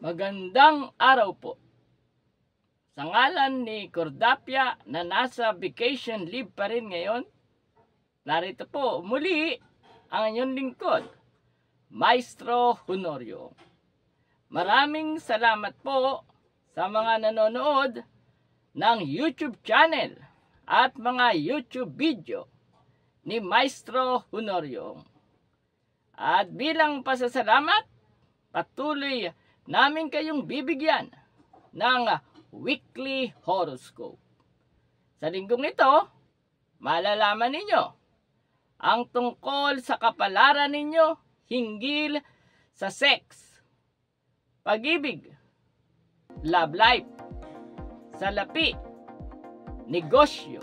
Magandang araw po. Sa ngalan ni Cordapia na nasa vacation leave pa rin ngayon, narito po muli ang inyong lingkod, Maestro Honorio. Maraming salamat po sa mga nanonood ng YouTube channel at mga YouTube video ni Maestro Honorio. At bilang pasasalamat, patuloy namin kayong bibigyan ng weekly horoscope. Sa linggong ito, malalaman ninyo ang tungkol sa kapalaran ninyo hinggil sa sex, pag-ibig, love life, salapi, negosyo,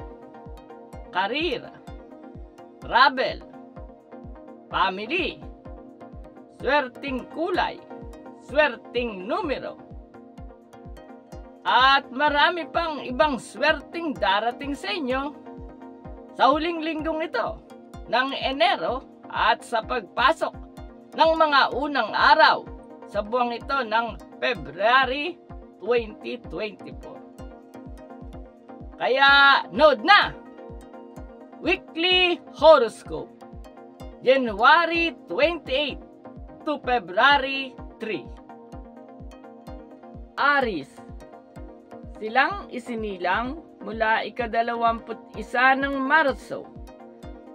karir, travel, family, swerteng kulay, swerteng numero, at marami pang ibang swerteng darating sa inyo sa huling linggong ito ng Enero at sa pagpasok ng mga unang araw sa buwang ito ng February 2024. Kaya nood na! Weekly Horoscope, January 28 to February 3. Aris, silang isinilang mula ika-21 ng Marso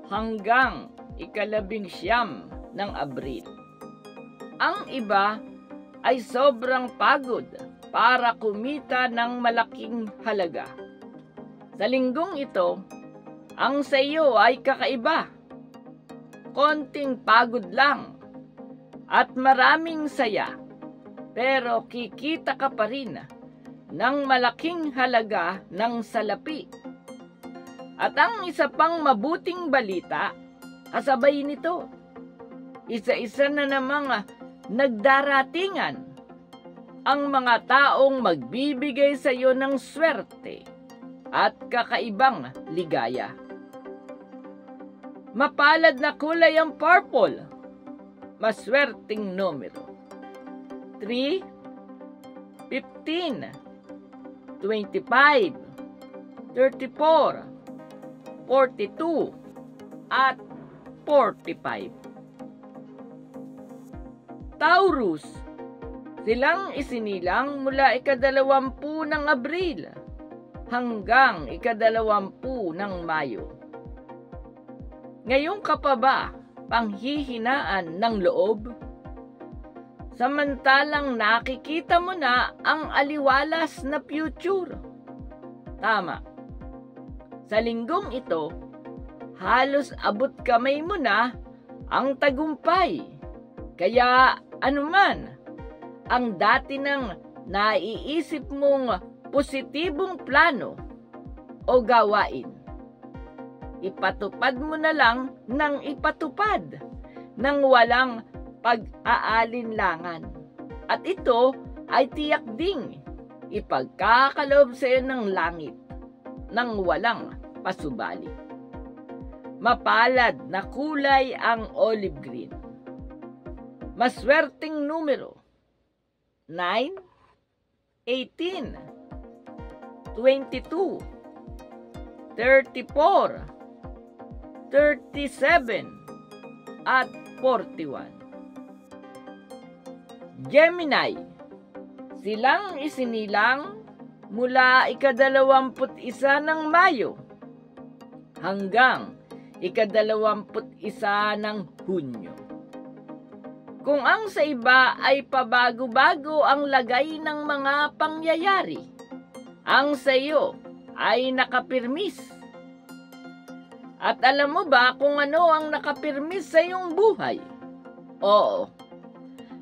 hanggang ika-19 ng Abril. Ang iba ay sobrang pagod para kumita ng malaking halaga. Sa linggong ito, ang sa iyo ay kakaiba. Konting pagod lang at maraming saya, pero kikita ka pa rin ng malaking halaga ng salapi. At ang isa pang mabuting balita, kasabay nito, isa-isa na namang nagdaratingan ang mga taong magbibigay sa iyo ng swerte at kakaibang ligaya. Mapalad na kulay ang purple, maswerteng numero 3, 15, 25, 34, 42, at 45. Taurus, silang isinilang mula ika-20 ng Abril hanggang ika-20 ng Mayo. Ngayon ka pa ba panghihinaan ng loob? Samantalang nakikita mo na ang aliwalas na future. Tama. Sa linggong ito, halos abot kamay mo na ang tagumpay. Kaya anuman ang dati nang naiisip mong positibong plano o gawain, ipatupad mo na lang ng ipatupad nang walang pag-aalinlangan. At ito ay tiyak ding ipagkakaloob sa iyo ng langit nang walang pasubali. Mapalad na kulay ang olive green. Maswerteng numero 9, 18, 22, 34, 37, at 41. Gemini, silang isinilang mula ika-21 ng Mayo hanggang ika-21 ng Hunyo. Kung ang sa iba ay pabago-bago ang lagay ng mga pangyayari, ang sa iyo ay nakapirmis. At alam mo ba kung ano ang nakapirmis sa iyong buhay? Oo,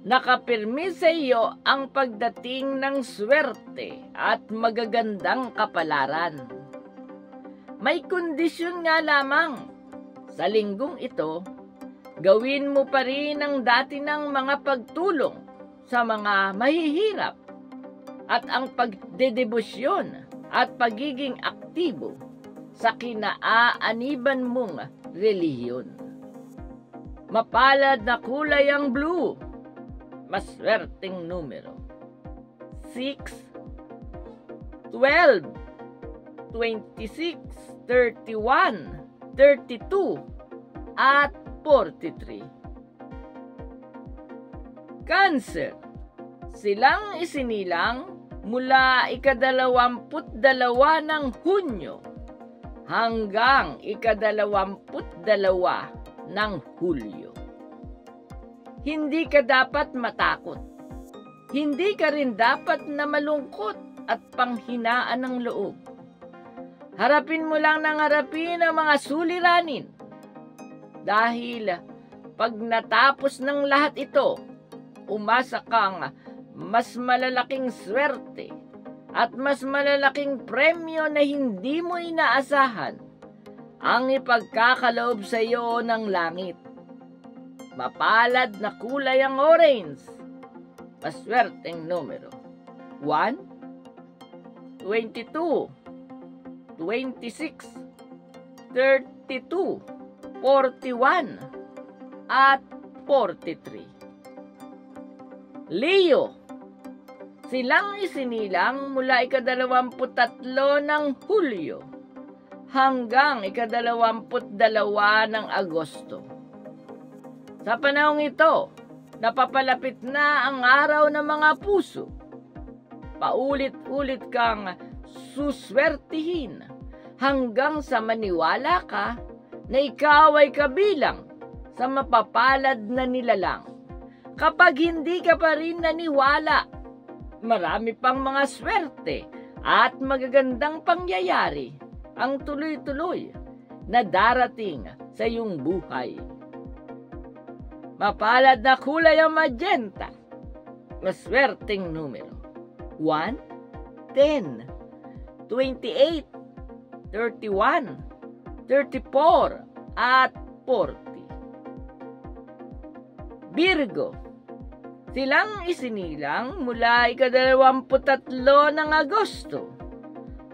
nakapirmis sa iyo ang pagdating ng swerte at magagandang kapalaran. May kondisyon nga lamang. Sa linggong ito, gawin mo pa rin ang dati ng mga pagtulong sa mga mahihirap at ang pagdedebosyon at pagiging aktibo sa kinaaaniban mong relihiyon. Mapalad na kulay ang blue, maswerteng numero 6, 12, 26, 31, 32, at 43. Cancer, silang isinilang mula ika-22 ng Hunyo hanggang ika-22 ng Hulyo. Hindi ka dapat matakot. Hindi ka rin dapat na malungkot at panghinaan ng loob. Harapin mo lang ng harapin ang mga suliranin. Dahil pag natapos ng lahat ito, umasa kang mas malalaking swerte at mas malalaking premyo na hindi mo inaasahan ang ipagkakaloob sa iyo ng langit. Mapalad na kulay ang orange. Maswerteng numero 1, 22, 26, 32, 41, at 43. Leo, silang isinilang mula ika-23 ng Hulyo hanggang ika-22 ng Agosto. Sa panahong ito, napapalapit na ang araw ng mga puso. Paulit-ulit kang suswertihin hanggang sa maniwala ka na ikaw ay kabilang sa mapapalad na nilalang. Kapag hindi ka pa rin naniwala, marami pang mga swerte at magagandang pangyayari ang tuloy-tuloy na darating sa iyong buhay. Mapalad na kulay ang magenta. Maswerteng numero 1, 10, 28, 31, 34, at 40. Virgo, silang isinilang mula ika-23 ng Agosto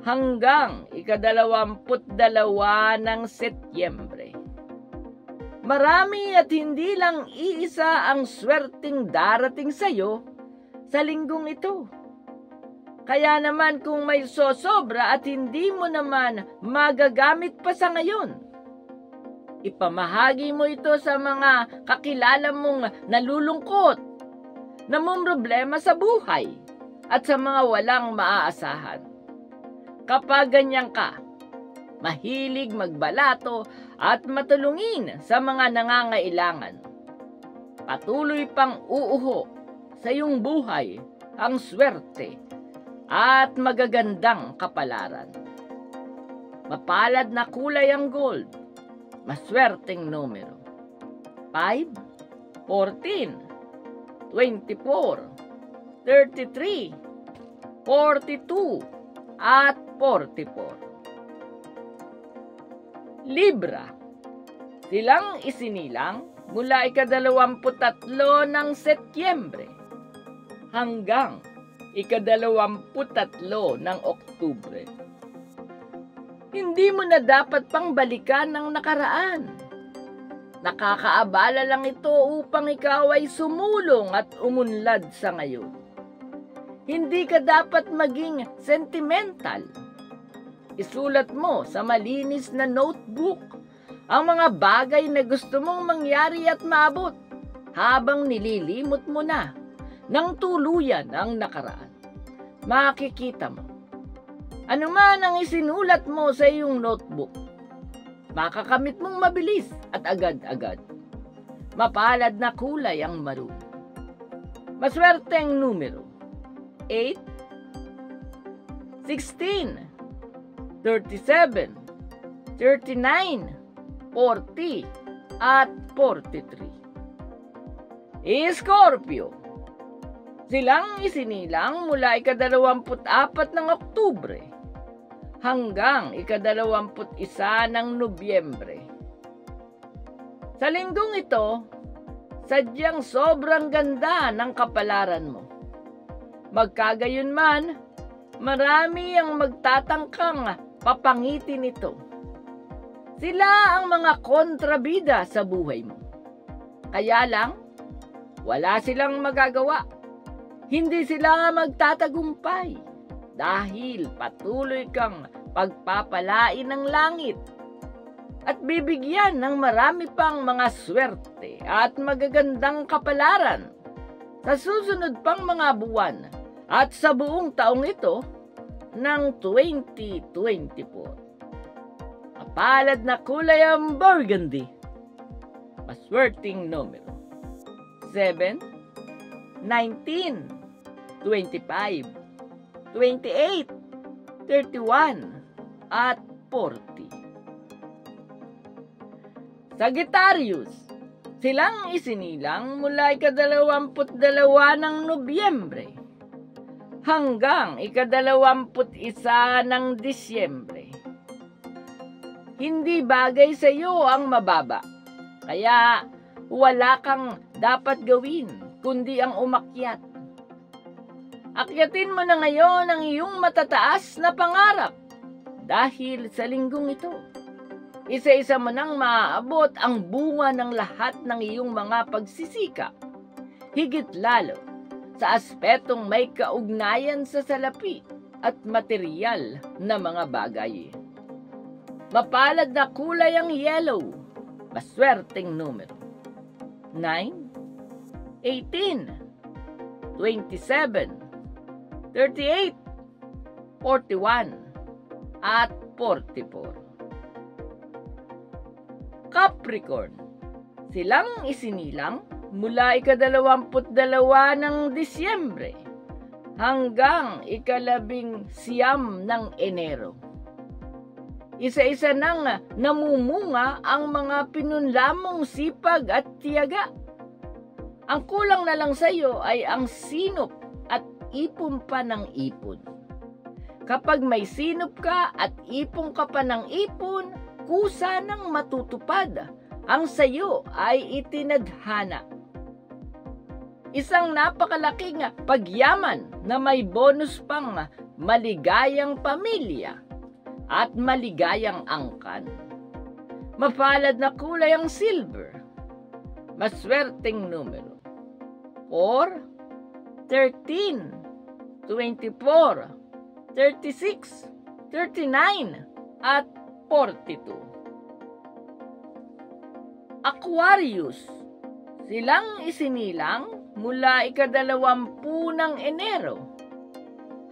hanggang ika-22 ng Setyembre. Marami at hindi lang iisa ang swerteng darating sa iyo sa linggong ito. Kaya naman kung may sosobra at hindi mo naman magagamit pa sa ngayon, ipamahagi mo ito sa mga kakilala mong nalulungkot, namumroblema sa buhay, at sa mga walang maaasahan. Kapag ganyan ka, mahilig magbalato at matulungin sa mga nangangailangan, patuloy pang uuho sa iyong buhay ang swerte at magagandang kapalaran. Mapalad na kulay ang gold. Maswerteng numero 5, 14, 24, 33, 42, at 44. Libra, silang isinilang mula ika-23 ng Setyembre hanggang ika-23 ng Oktubre. Hindi mo na dapat pang balikan ng nakaraan. Nakakaabala lang ito upang ikaw ay sumulong at umunlad sa ngayon. Hindi ka dapat maging sentimental. Isulat mo sa malinis na notebook ang mga bagay na gusto mong mangyari at maabot habang nililimot mo na ng tuluyan ang nakaraan. Makikita mo, ano man ang isinulat mo sa iyong notebook, makakamit mong mabilis at agad-agad. Mapalad na kulay ang maroon. Maswerteng numero 8, 16, 37, 39, 40, at 43. Scorpio, silang isinilang mula ika-24 ng Oktubre hanggang ika-21 ng Nobyembre. Sa linggong ito, sadyang sobrang ganda ng kapalaran mo. Magkagayon man, marami ang magtatangkang papangitin ito. Sila ang mga kontrabida sa buhay mo. Kaya lang, wala silang magagawa. Hindi sila magtatagumpay dahil patuloy kang pagpapalain ng langit at bibigyan ng marami pang mga swerte at magagandang kapalaran sa susunod pang mga buwan at sa buong taong ito ng 2024. Mapalad na kulay ang burgundy. Maswerteng numero 7, 19, 25, 28, 31, at 40. Sagittarius, silang isinilang mula ika-22 ng Nobyembre hanggang ika-21 ng Disyembre. Hindi bagay sa iyo ang mababa, kaya wala kang dapat gawin kundi ang umakyat. Akyatin mo na ngayon ang iyong matataas na pangarap dahil sa linggong ito, isa-isa mo nang maaabot ang bunga ng lahat ng iyong mga pagsisikap, higit lalo sa aspetong may kaugnayan sa salapi at material na mga bagay. Mapalad na kulay ang yellow, maswerteng numero 9, 18, 27, 38, 41, at 44. Capricorn, silang isinilang mula ika-22 ng Disyembre hanggang ika-19 ng Enero. Isa-isa nang namumunga ang mga pinunlamong sipag at tiyaga. Ang kulang na lang sa iyo ay ang sinop at ipon pa ng ipon. Kapag may sinop ka at ipon ka pa ng ipon, kusa nang matutupad ang sayo ay itinadhana. Isang napakalaking pagyaman na may bonus pang maligayang pamilya at maligayang angkan. Mapalad na kulay ang silver, maswerteng numero 4, 13, 24, 36, 39, at 42. Aquarius, silang isinilang mula ika-20 ng Enero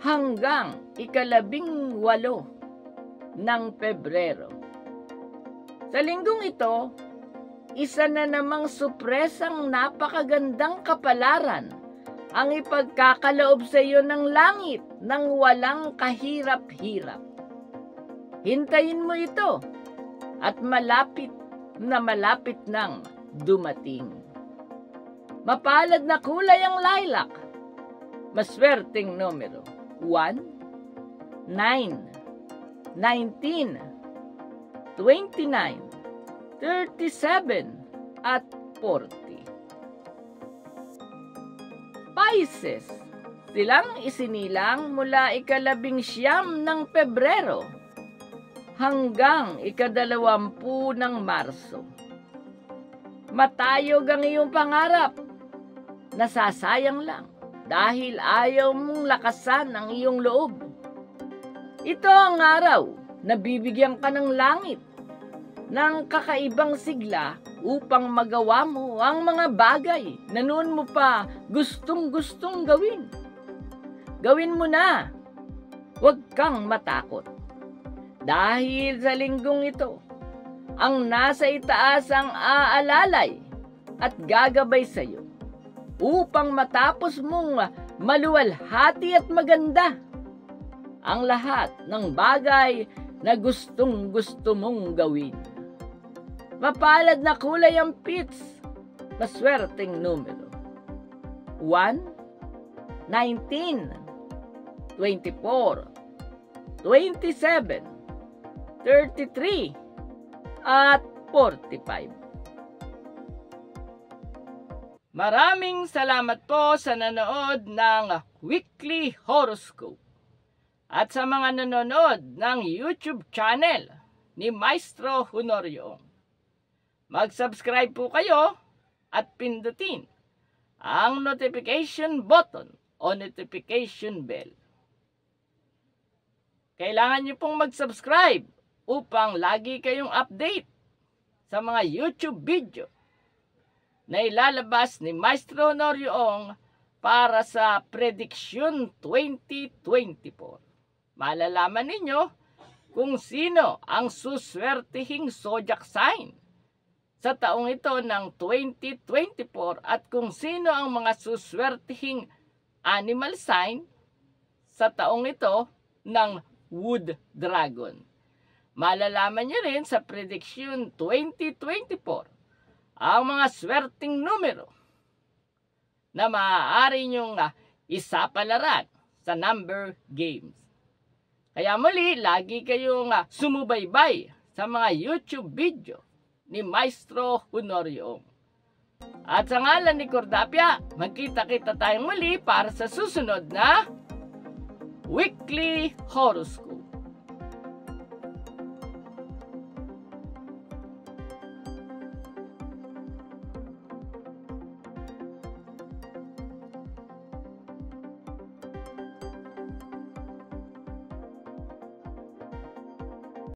hanggang ika-18 ng Pebrero. Sa linggong ito, isa na namang supresang napakagandang kapalaran ang ipagkakaloob sa iyo ng langit nang walang kahirap-hirap. Hintayin mo ito at malapit nang dumating. Mapalad na kulay ang lilac, maswerteng numero 1, 9, 19, 29, 37, at 40. Pisces, silang isinilang mula ika-19 ng Pebrero hanggang ika-20 ng Marso. Matayog ang iyong pangarap, nasasayang lang dahil ayaw mong lakasan ang iyong loob. Ito ang araw na bibigyan ka ng langit ng kakaibang sigla upang magawa mo ang mga bagay na noon mo pa gustong-gustong gawin. Gawin mo na, huwag kang matakot. Dahil sa linggong ito, ang nasa itaas ang aalalay at gagabay sa iyo upang matapos mong maluwalhati at maganda ang lahat ng bagay na gustong-gusto mong gawin. Mapalad na kulay ang peach, maswerteng numero 1, 19, 24, 27, 33, at 45. Maraming salamat po sa nanood ng Weekly Horoscope at sa mga nanonood ng YouTube channel ni Maestro Honorio. Mag-subscribe po kayo at pindutin ang notification button o notification bell. Kailangan nyo pong mag-subscribe upang lagi kayong update sa mga YouTube video na ilalabas ni Maestro Noryoong para sa Prediction 2024. Malalaman ninyo kung sino ang suswertehing zodiac sign sa taong ito ng 2024 at kung sino ang mga suswertehing animal sign sa taong ito ng Wood Dragon. Malalaman nyo rin sa Prediction 2024 ang mga swerteng numero na maaari nyong isapalaran sa number games. Kaya muli, lagi kayong sumubaybay sa mga YouTube video ni Maestro Noryoong. At sa ngalan ni Cordapia, magkita-kita tayong muli para sa susunod na Weekly Horoscope.